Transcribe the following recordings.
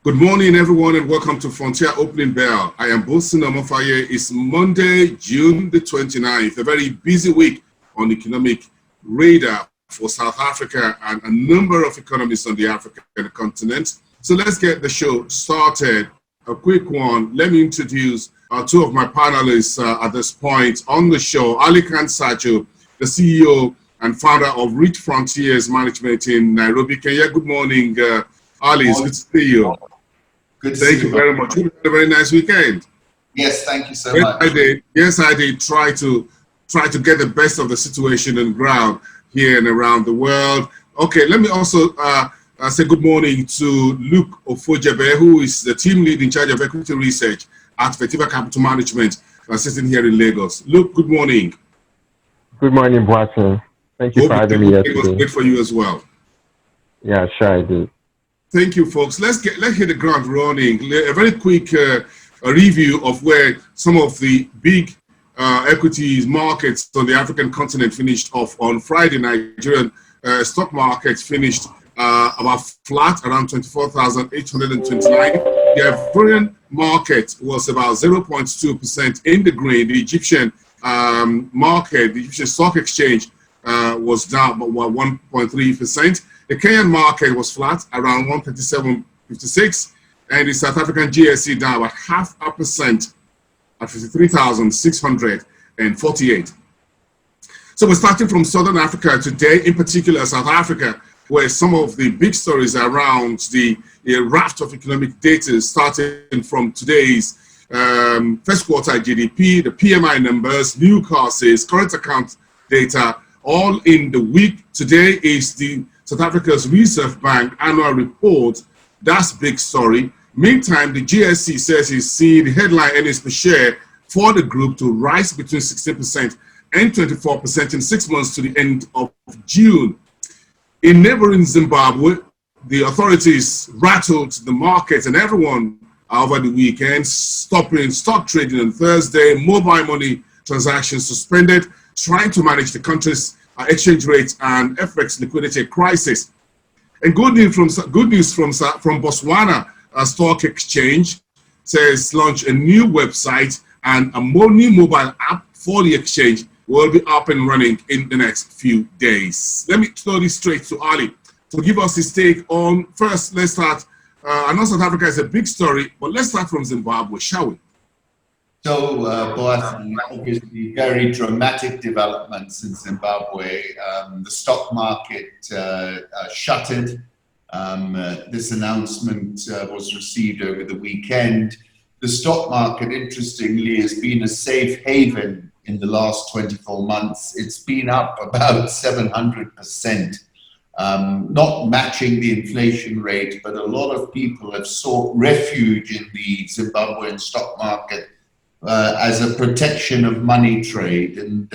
Good morning, everyone, and welcome to Frontier Opening Bell. I am Bosun Omofaye. It's Monday, June the 29th, a very busy week on the economic radar for South Africa and a number of economies on the African continent. So let's get the show started. A quick one. Let me introduce two of my panelists at this point on the show. Ali Khan Sacho, the CEO and founder of Rich Frontiers Management in Nairobi, Kenya. Good morning, Ali. It's good to see you. Good to Thank you very much. You had a very nice weekend. Yes, thank you so much. I did. Yes, I did. Try to get the best of the situation on ground here and around the world. Okay, let me also say good morning to Luke Ofojebe, who is the team lead in charge of equity research at Fetiva Capital Management, sitting here in Lagos. Luke, good morning. Good morning, Boatin. Thank you for having me here today. It was great for you as well. Yeah, sure I did. Thank you, folks. Let's hit the ground running. A very quick review of where some of the big equities markets on the African continent finished off on Friday. Nigerian stock markets finished about flat, around 24,829. The Ivorian market was about 0.2% in the green. The Egyptian market, the Egyptian stock exchange, was down by 1.3%. The Kenyan market was flat, around 137.56, and the South African GSE down about 0.5% at 53,648. So we're starting from Southern Africa today, in particular South Africa, where some of the big stories around the raft of economic data starting from today's first quarter GDP, the PMI numbers, new car sales, current account data, all in the week. Today is the South Africa's Reserve Bank annual report. That's big story. Meantime, the GSE says it's seeing the headline earnings per share for the group to rise between 16% and 24% in 6 months to the end of June. In neighboring Zimbabwe, the authorities rattled the markets and everyone over the weekend, stopping stock trading on Thursday, mobile money transactions suspended, trying to manage the country's exchange rate and FX liquidity crisis. And good news from Botswana Stock Exchange says launch a new website and a new mobile app for the exchange will be up and running in the next few days. Let me throw this straight to Ali to give us his take on. First, let's start. I know South Africa is a big story, but let's start from Zimbabwe, shall we? So, obviously, very dramatic developments in Zimbabwe. The stock market shuttered. This announcement was received over the weekend. The stock market, interestingly, has been a safe haven in the last 24 months. It's been up about 700%, not matching the inflation rate, but a lot of people have sought refuge in the Zimbabwean stock market as a protection of money trade, and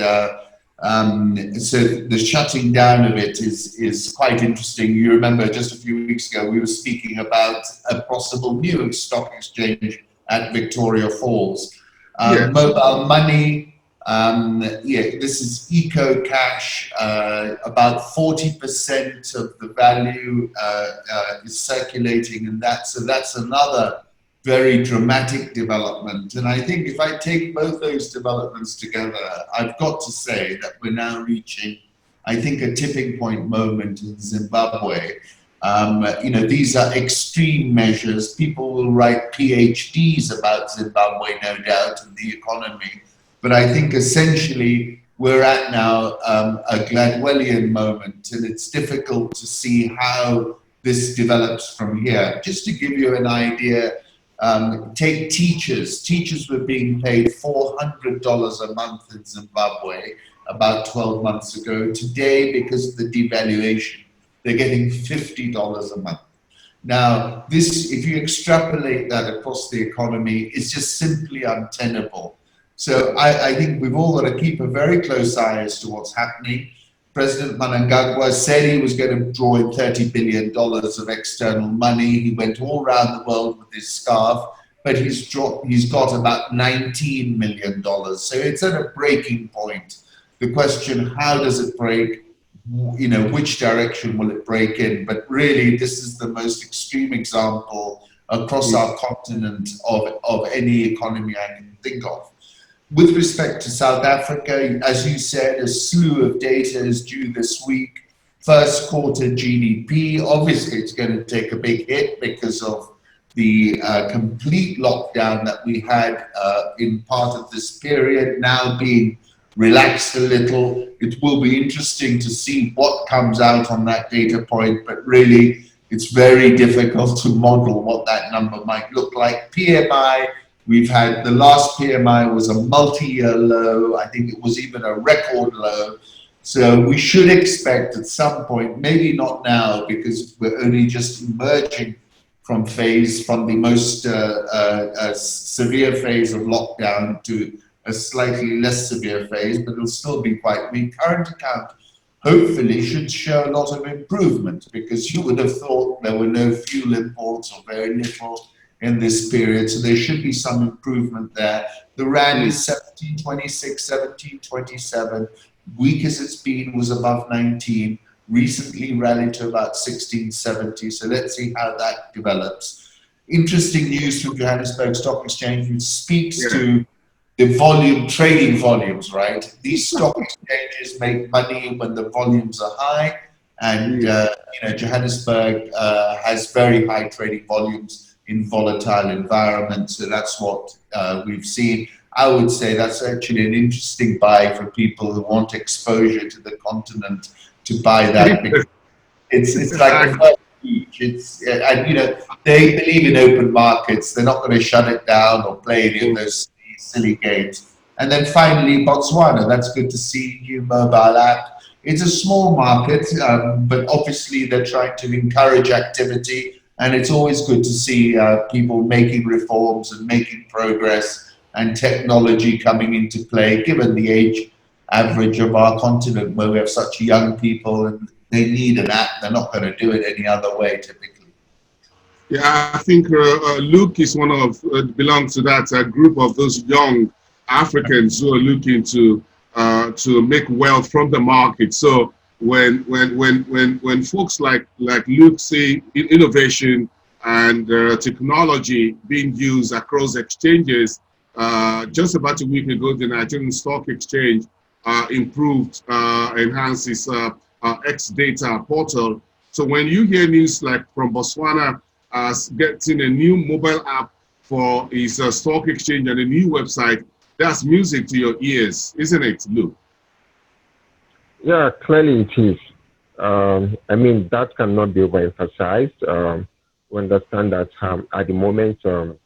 so the shutting down of it is quite interesting. You remember just a few weeks ago we were speaking about a possible new stock exchange at Victoria Falls. Mobile money, this is EcoCash. About 40% of the value is circulating, and that's another very dramatic development. And I think if I take both those developments together, I've got to say that we're now reaching, I think, a tipping point moment in Zimbabwe. These are extreme measures. People will write PhDs about Zimbabwe, no doubt, and the economy. But I think essentially we're at now a Gladwellian moment, and it's difficult to see how this develops from here. Just to give you an idea, take teachers. Teachers were being paid $400 a month in Zimbabwe about 12 months ago. Today, because of the devaluation, they're getting $50 a month. Now, this, if you extrapolate that across the economy, is just simply untenable. So I think we've all got to keep a very close eye as to what's happening. President Mnangagwa said he was going to draw in $30 billion of external money. He went all around the world with his scarf, but he's got about $19 million. So it's at a breaking point. The question, how does it break? Which direction will it break in? But really, this is the most extreme example across our continent of any economy I can think of. With respect to South Africa, as you said, a slew of data is due this week. First quarter GDP, obviously it's going to take a big hit because of the complete lockdown that we had in part of this period, now being relaxed a little. It will be interesting to see what comes out on that data point, but really it's very difficult to model what that number might look like. PMI, we've had, the last PMI was a multi-year low. I think it was even a record low. So we should expect at some point, maybe not now because we're only just emerging from the most severe phase of lockdown to a slightly less severe phase, but it'll still be quite weak. Current account hopefully should show a lot of improvement because you would have thought there were no fuel imports or very little in this period, so there should be some improvement there. The rand is 1726, 1727. Weak as it's been, was above 19. Recently rallied to about 1670. So let's see how that develops. Interesting news from Johannesburg Stock Exchange, which speaks to the trading volumes, right? These stock exchanges make money when the volumes are high, and Johannesburg has very high trading volumes in volatile environments. So that's what we've seen. I would say that's actually an interesting buy for people who want exposure to the continent to buy that. Because it's like a first beach. They believe in open markets. They're not going to shut it down or play any of those silly games. And then finally, Botswana. That's good to see. New mobile app. It's a small market, but obviously they're trying to encourage activity. And it's always good to see people making reforms and making progress and technology coming into play, given the age average of our continent where we have such young people and they need an app. They're not going to do it any other way typically. Yeah, I think Luke is belongs to that group of those young Africans who are looking to make wealth from the market. So when folks like Luke see innovation and technology being used across exchanges, just about a week ago, the Nigerian Stock Exchange enhanced its X-Data portal. So when you hear news like from Botswana getting a new mobile app for its stock exchange and a new website, that's music to your ears, isn't it, Luke? Yeah, clearly it is. I mean, that cannot be overemphasized. We understand that at the moment,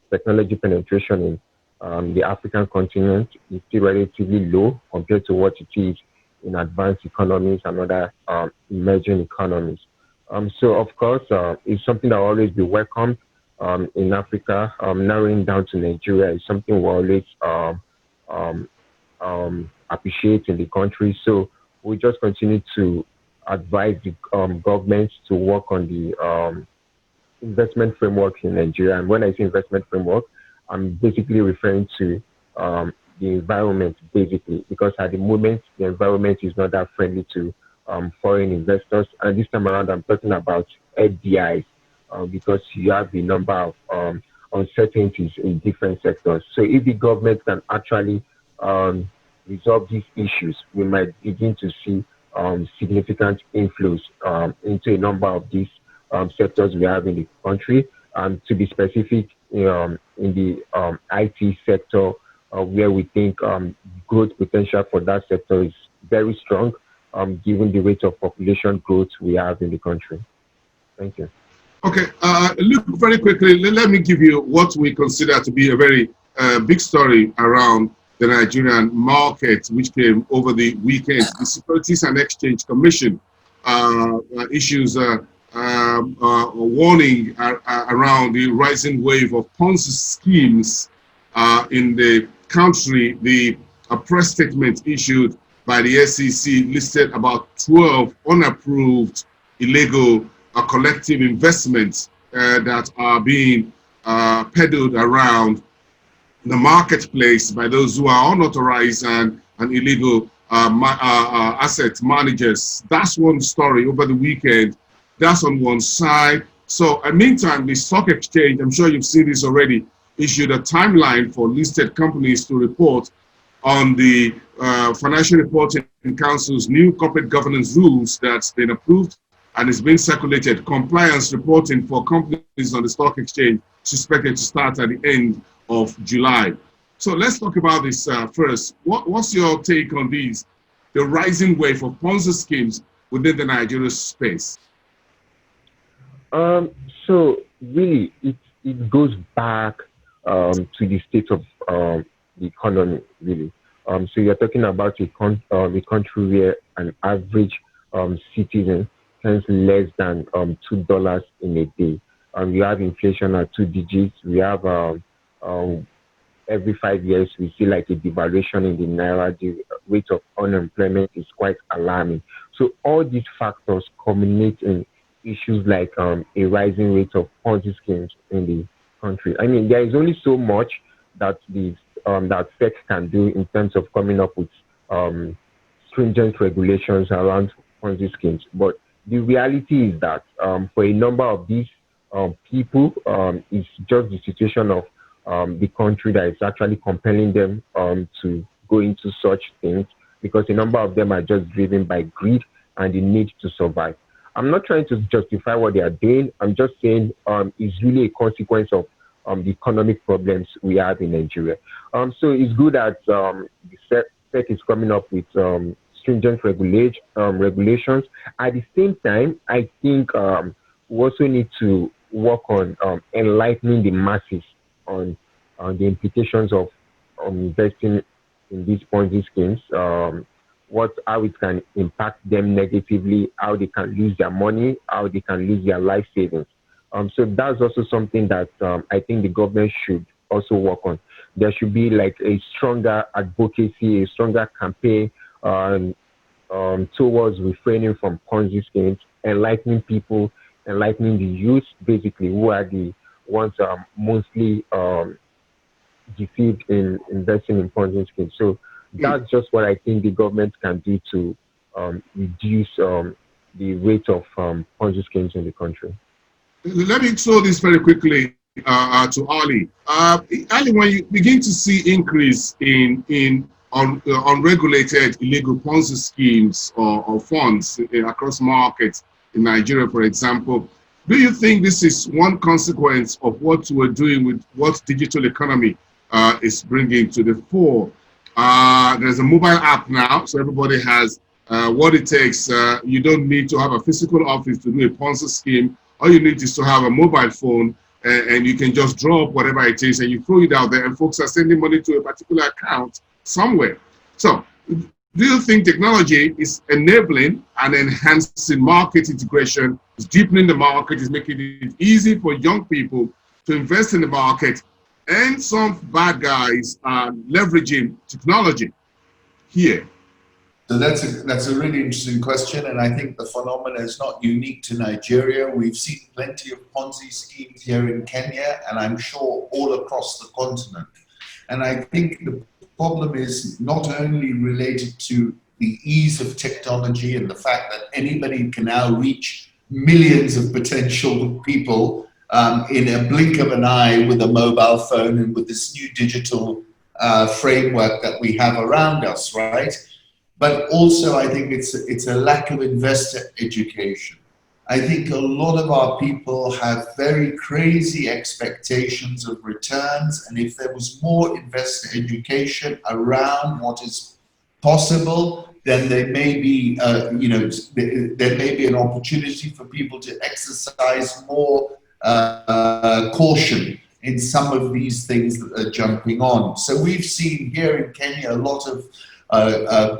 technology penetration in the African continent is still relatively low compared to what it is in advanced economies and other emerging economies. So, of course, it's something that will always be welcomed in Africa. Narrowing down to Nigeria is something we always appreciate in the country. So we just continue to advise the government to work on the investment framework in Nigeria. And when I say investment framework, I'm basically referring to the environment, basically, because at the moment, the environment is not that friendly to foreign investors. And this time around, I'm talking about FDIs because you have the number of uncertainties in different sectors. So if the government can actually resolve these issues, we might begin to see significant inflows into a number of these sectors we have in the country. To be specific, in the IT sector, where we think growth potential for that sector is very strong, given the rate of population growth we have in the country. Thank you. Okay, Luke, very quickly, let me give you what we consider to be a very big story around the Nigerian market, which came over the weekend. The Securities and Exchange Commission issues a warning around the rising wave of Ponzi schemes in the country. The press statement issued by the SEC listed about 12 unapproved illegal collective investments that are being peddled around the marketplace by those who are unauthorized and illegal asset managers. That's one story over the weekend. That's on one side. So, in the meantime, the stock exchange, I'm sure you've seen this already, issued a timeline for listed companies to report on the Financial Reporting Council's new corporate governance rules that's been approved and is being circulated. Compliance reporting for companies on the stock exchange is expected to start at the end of July. So let's talk about this first. What's your take on these, the rising wave of Ponzi schemes within the Nigeria space? So really, it goes back to the state of the economy, really. So you're talking about a country where an average citizen spends less than $2 in a day. We have inflation at 2 digits. We have every 5 years we see like a devaluation in the naira. The rate of unemployment is quite alarming. So all these factors culminate in issues like a rising rate of Ponzi schemes in the country. I mean, there is only so much that that SEC can do in terms of coming up with stringent regulations around Ponzi schemes. But the reality is that for a number of these people, it's just the situation of the country that is actually compelling them to go into such things, because a number of them are just driven by greed and the need to survive. I'm not trying to justify what they are doing. I'm just saying it's really a consequence of the economic problems we have in Nigeria. So it's good that the SEC is coming up with stringent regulations. At the same time, I think we also need to work on enlightening the masses on the implications of investing in these Ponzi schemes, how it can impact them negatively, how they can lose their money, how they can lose their life savings. So that's also something that I think the government should also work on. There should be like a stronger advocacy, a stronger campaign towards refraining from Ponzi schemes, enlightening people, enlightening the youth, basically, who are the ones mostly deceived in investing in Ponzi schemes. So that's just what I think the government can do to reduce the rate of Ponzi schemes in the country. Let me throw this very quickly to Ali. Ali, when you begin to see increase in unregulated illegal Ponzi schemes or funds across markets in Nigeria, for example, do you think this is one consequence of what we're doing with what digital economy is bringing to the fore? There's a mobile app now, so everybody has what it takes. You don't need to have a physical office to do a Ponzi scheme. All you need is to have a mobile phone, and you can just draw up whatever it is, and you throw it out there, and folks are sending money to a particular account somewhere. So, do you think technology is enabling and enhancing market integration, is deepening the market, is making it easy for young people to invest in the market, and some bad guys are leveraging technology here? So that's a really interesting question, and I think the phenomenon is not unique to Nigeria. We've seen plenty of Ponzi schemes here in Kenya, and I'm sure all across the continent. And I think the problem is not only related to the ease of technology and the fact that anybody can now reach millions of potential people in a blink of an eye with a mobile phone and with this new digital framework that we have around us, right? But also, I think it's a lack of investor education. I think a lot of our people have very crazy expectations of returns, and if there was more investor education around what is possible, then there may be, there may be an opportunity for people to exercise more caution in some of these things that are jumping on. So we've seen here in Kenya a lot of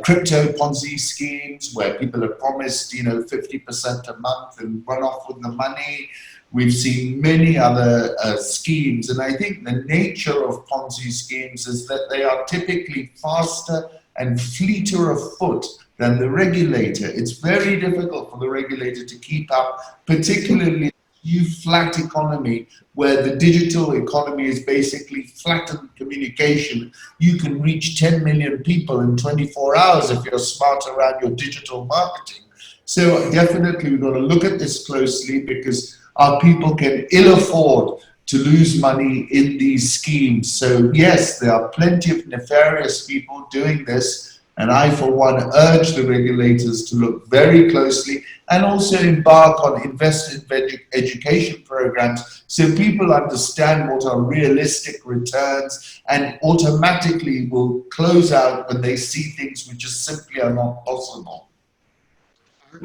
crypto Ponzi schemes where people are promised, 50% a month and run off with the money. We've seen many other schemes, and I think the nature of Ponzi schemes is that they are typically faster and fleeter of foot than the regulator. It's very difficult for the regulator to keep up, particularly new flat economy where the digital economy is basically flattened communication. You can reach 10 million people in 24 hours if you're smart around your digital marketing. So definitely we've got to look at this closely, because our people can ill afford to lose money in these schemes. So yes, there are plenty of nefarious people doing this, and I, for one, urge the regulators to look very closely and also embark on invested education programs so people understand what are realistic returns and automatically will close out when they see things which just simply are not possible.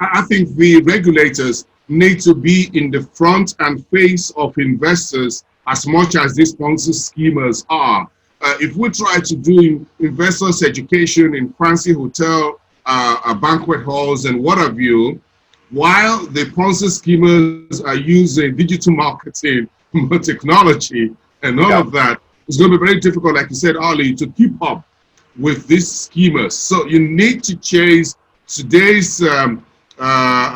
I think the regulators need to be in the front and face of investors as much as these Ponzi schemers are. If we try to do investors education in fancy hotel, banquet halls and what have you, while the Ponzi schemers are using digital marketing, technology and all of that, it's going to be very difficult, like you said, Ali, to keep up with these schemers. So you need to chase today's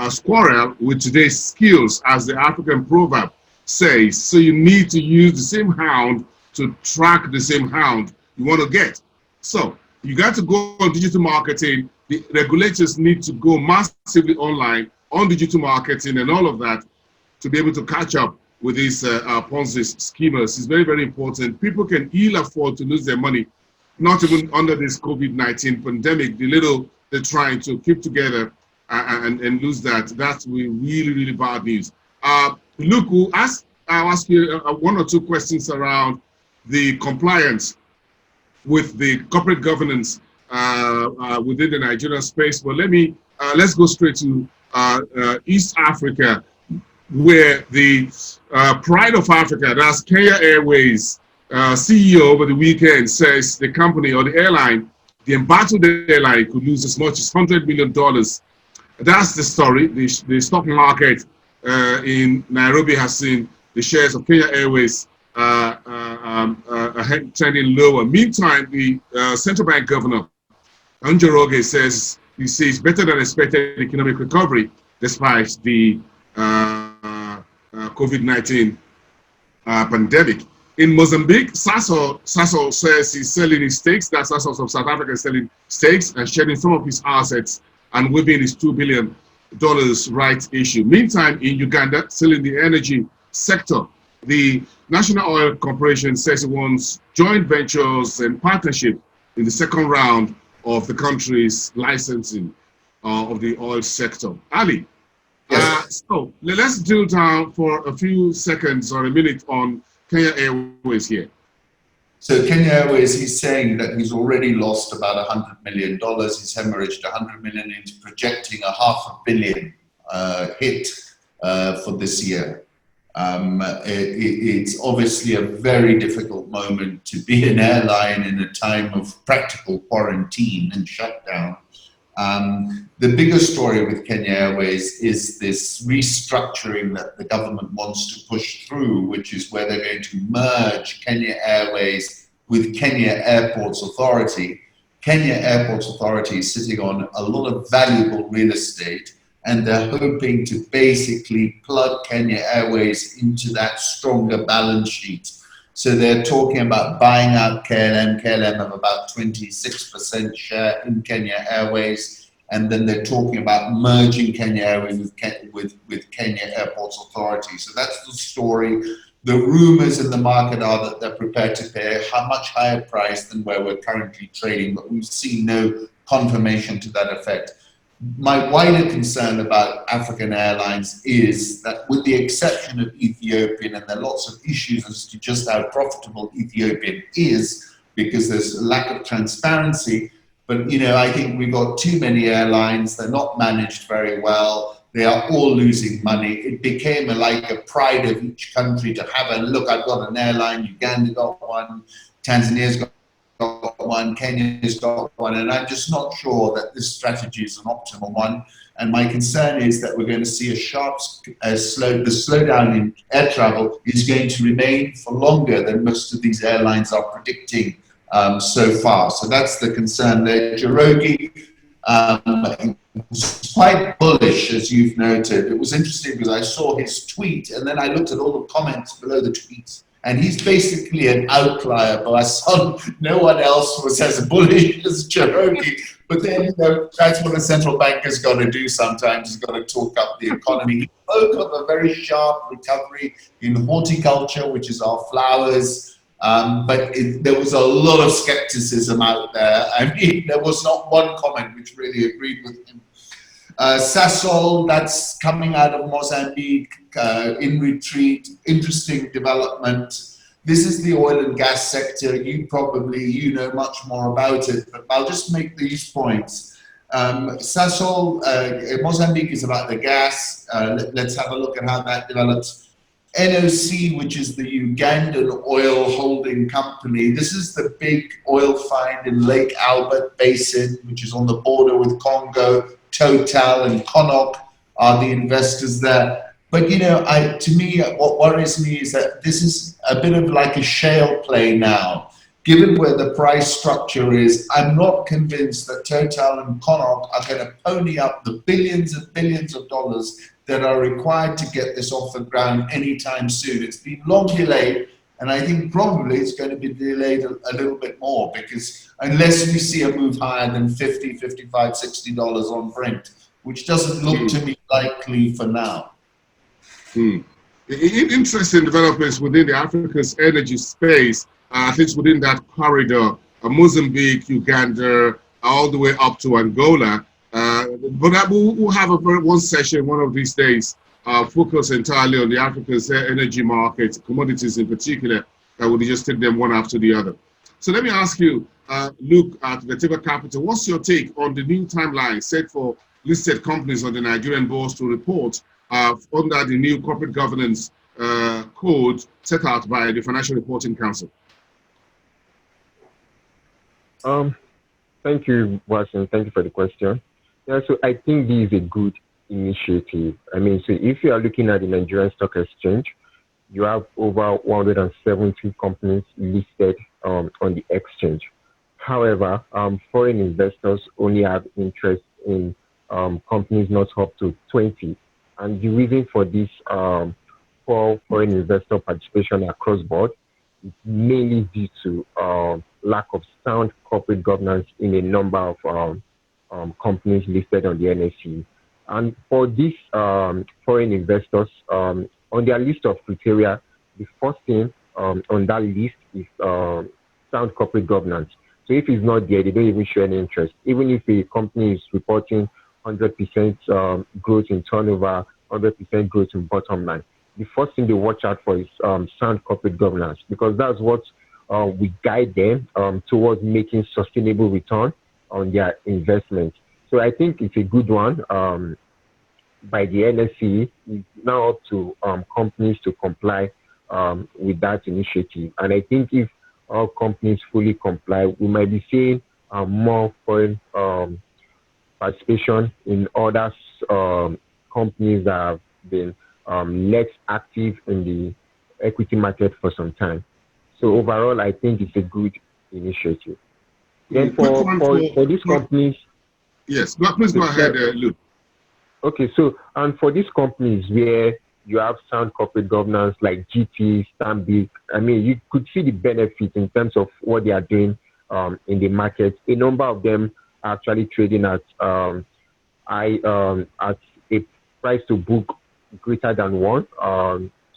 squirrel with today's skills, as the African proverb says. So you need to use the same hound to track the same hound you want to get. So you got to go on digital marketing. The regulators need to go massively online on digital marketing and all of that to be able to catch up with these Ponzi schemers. It's very, very important. People can ill afford to lose their money, not even under this COVID-19 pandemic. The little they're trying to keep together and lose that. That's really, really bad news. Luke, I'll ask you one or two questions around the compliance with the corporate governance within the Nigerian space. But let's go straight to East Africa, where the Pride of Africa, that's Kenya Airways CEO over the weekend, says the company or the airline, the embattled airline, could lose as much as $100 million. That's the story. The stock market in Nairobi has seen the shares of Kenya Airways trending lower. Meantime, the central bank governor, Njoroge, says he sees better than expected economic recovery despite the COVID-19 pandemic. In Mozambique, Sasol says he's selling his stakes. That's Sasol of South Africa selling stakes and shedding some of his assets and waiving his $2 billion rights issue. Meantime, in Uganda, still in the energy sector, the National Oil Corporation says it wants joint ventures and partnership in the second round of the country's licensing of the oil sector. Ali, yes. So let's drill down for a few seconds or a minute on Kenya Airways here. So Kenya Airways, he's saying that he's already lost about $100 million. He's hemorrhaged $100 million. He's projecting a $500 million hit for this year. It's obviously a very difficult moment to be an airline in a time of practical quarantine and shutdown. The bigger story with Kenya Airways is this restructuring that the government wants to push through, which is where they're going to merge Kenya Airways with Kenya Airports Authority. Kenya Airports Authority is sitting on a lot of valuable real estate, and they're hoping to basically plug Kenya Airways into that stronger balance sheet. So they're talking about buying out KLM. KLM have about 26% share in Kenya Airways, and then they're talking about merging Kenya Airways with Kenya Airports Authority. So that's the story. The rumors in the market are that they're prepared to pay a much higher price than where we're currently trading, but we've seen no confirmation to that effect. My wider concern about African airlines is that, with the exception of Ethiopian, and there are lots of issues as to just how profitable Ethiopian is because there's a lack of transparency, but I think we've got too many airlines. They're not managed very well. They are all losing money. It became like a pride of each country to have a look. I've got an airline. Uganda got one. Tanzania's got one, Kenya's got one, and I'm just not sure that this strategy is an optimal one. And my concern is that we're going to see a sharp the slowdown in air travel is going to remain for longer than most of these airlines are predicting so far. So that's the concern there. Njoroge was quite bullish, as you've noted. It was interesting because I saw his tweet and then I looked at all the comments below the tweets. And he's basically an outlier, but I saw no one else was as bullish as Njoroge. But then, you know, that's what a central banker's got to do sometimes. He's got to talk up the economy. He spoke of a very sharp recovery in horticulture, which is our flowers. But there was a lot of skepticism out there. I mean, there was not one comment which really agreed with him. Sasol, that's coming out of Mozambique, in retreat, interesting development. This is the oil and gas sector. You know much more about it, but I'll just make these points. Sasol, Mozambique is about the gas. Let's have a look at how that develops. NOC, which is the Ugandan oil holding company. This is the big oil find in Lake Albert Basin, which is on the border with Congo. Total and CONOC are the investors there. But, you know, to me, what worries me is that this is a bit of like a shale play now. Given where the price structure is, I'm not convinced that Total and CONOC are going to pony up the billions and billions of dollars that are required to get this off the ground anytime soon. It's been long delayed, and I think probably it's going to be delayed a little bit more, because unless we see a move higher than $50, $55, $60 on Brent, which doesn't look to me likely for now. Interesting developments within the Africa's energy space, things within that corridor, Mozambique, Uganda, all the way up to Angola. But we'll have one session one of these days, focus entirely on the Africa's energy market, commodities in particular, that we'll just take them one after the other. So let me ask you, Luke at Vetiver Capital, what's your take on the new timeline set for listed companies on the Nigerian bourse to report under the new corporate governance code set out by the Financial Reporting Council? Thank you, Watson. Thank you for the question. Yeah, so I think this is a good initiative. I mean, so if you are looking at the Nigerian Stock Exchange, you have over 170 companies listed on the exchange. However, foreign investors only have interest in companies not up to 20. And the reason for this for foreign investor participation across board is mainly due to lack of sound corporate governance in a number of companies listed on the NSE. And for these foreign investors, on their list of criteria, the first thing on that list is sound corporate governance. So if it's not there, they don't even show any interest. Even if a company is reporting 100% growth in turnover, 100% growth in bottom line, the first thing they watch out for is sound corporate governance, because that's what we guide them towards making sustainable return on their investments. So I think it's a good one by the NSE. It's now up to companies to comply with that initiative. And I think if all companies fully comply, we might be seeing more foreign participation in other companies that have been less active in the equity market for some time. So overall, I think it's a good initiative. Then for these companies... Yes, please go ahead, Luke. Okay, so, and for these companies where you have sound corporate governance like GT, Stanbic, I mean, you could see the benefit in terms of what they are doing in the market. A number of them are actually trading at a price to book greater than 1.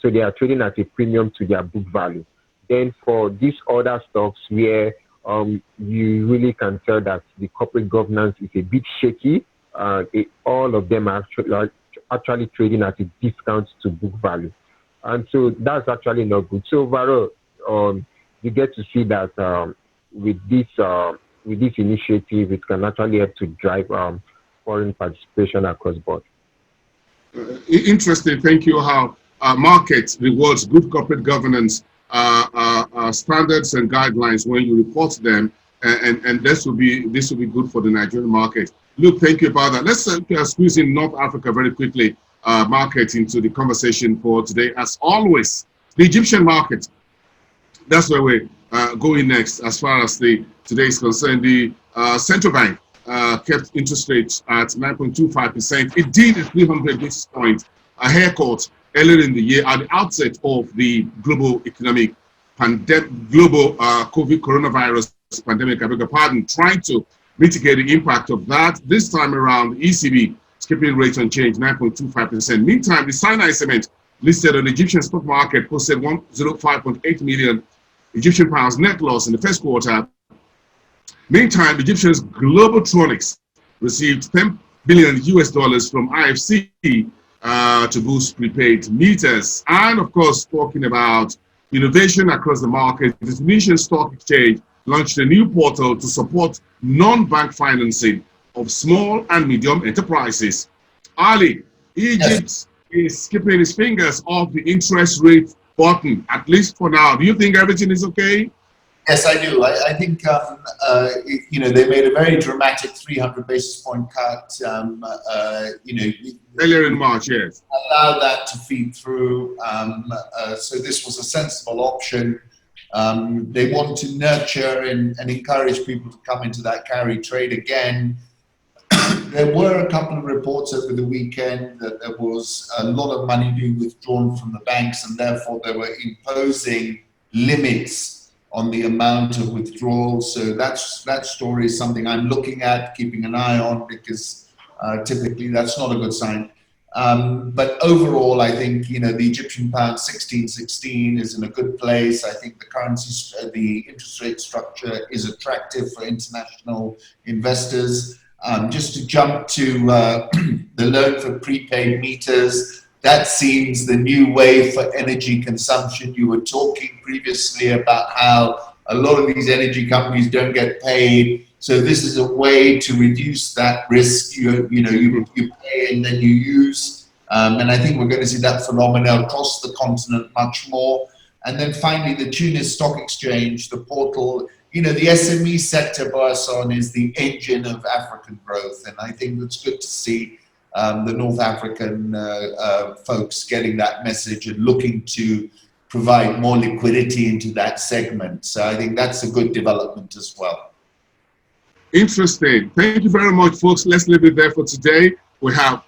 So they are trading at a premium to their book value. Then for these other stocks where you really can tell that the corporate governance is a bit shaky, all of them are actually trading at a discount to book value. And so that's actually not good. So overall, you get to see that with this initiative, it can actually help to drive foreign participation across board. Interesting. Thank you. How market rewards good corporate governance standards and guidelines when you report them, and this will be good for the Nigerian market. Luke, thank you about that. Let's squeeze in North Africa very quickly, market into the conversation for today. As always, the Egyptian market, that's where we're going next as far as today is concerned. The central bank kept interest rates at 9.25%. It did a 300 basis point haircut earlier in the year at the outset of the global economic pandemic, global COVID coronavirus pandemic, I beg your pardon, trying to mitigate the impact of that. This time around, the ECB is keeping rates unchanged, 9.25%. Meantime, the Sinai Cement listed on the Egyptian stock market posted 105.8 million Egyptian pounds net loss in the first quarter. Meantime, Egyptian's Globotronics received $10 billion from IFC to boost prepaid meters. And of course, talking about innovation across the market, the Tunisian Stock Exchange launched a new portal to support non-bank financing of small and medium enterprises. Ali, Egypt is keeping his fingers off the interest rate button, at least for now. Do you think everything is okay? Yes, I do. I think, you know, they made a very dramatic 300 basis point cut, you know. Earlier in March, yes. Allow that to feed through. So this was a sensible option. They want to nurture and encourage people to come into that carry trade again. There were a couple of reports over the weekend that there was a lot of money being withdrawn from the banks, and therefore they were imposing limits on the amount of withdrawal. So that story is something I'm looking at, keeping an eye on, because typically that's not a good sign. But overall, I think, you know, the Egyptian pound 16.16 is in a good place. I think the currency, the interest rate structure is attractive for international investors. Just to jump to the loan for prepaid meters, that seems the new way for energy consumption. You were talking previously about how a lot of these energy companies don't get paid. So this is a way to reduce that risk. You pay and then you use. And I think we're going to see that phenomenon across the continent much more. And then finally, the Tunis Stock Exchange, the portal. You know, the SME sector, Boasson, is the engine of African growth. And I think it's good to see the North African folks getting that message and looking to provide more liquidity into that segment. So I think that's a good development as well. Interesting. Thank you very much, folks. Let's leave it there for today. We have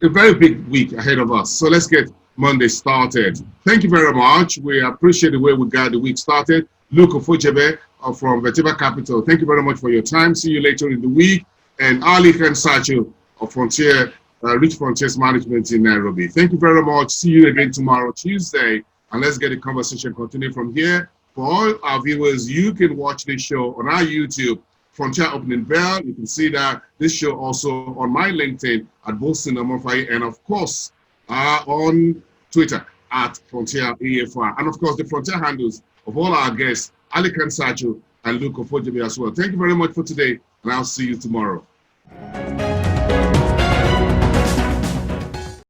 a very big week ahead of us. So let's get Monday started. Thank you very much. We appreciate the way we got the week started. Luke Ofojebe from Vertebra Capital, thank you very much for your time. See you later in the week. And Ali Kansacho of Frontier, Rich Frontiers Management in Nairobi. Thank you very much. See you again tomorrow, Tuesday. And let's get the conversation continued from here. For all our viewers, you can watch this show on our YouTube, Frontier Opening Bell. You can see that this show also on my LinkedIn at Bolson Amofai, and of course on Twitter at Frontier AFR. And of course the Frontier handles of all our guests, Ali Kansacho and Luke Ofojebe as well. Thank you very much for today, and I'll see you tomorrow.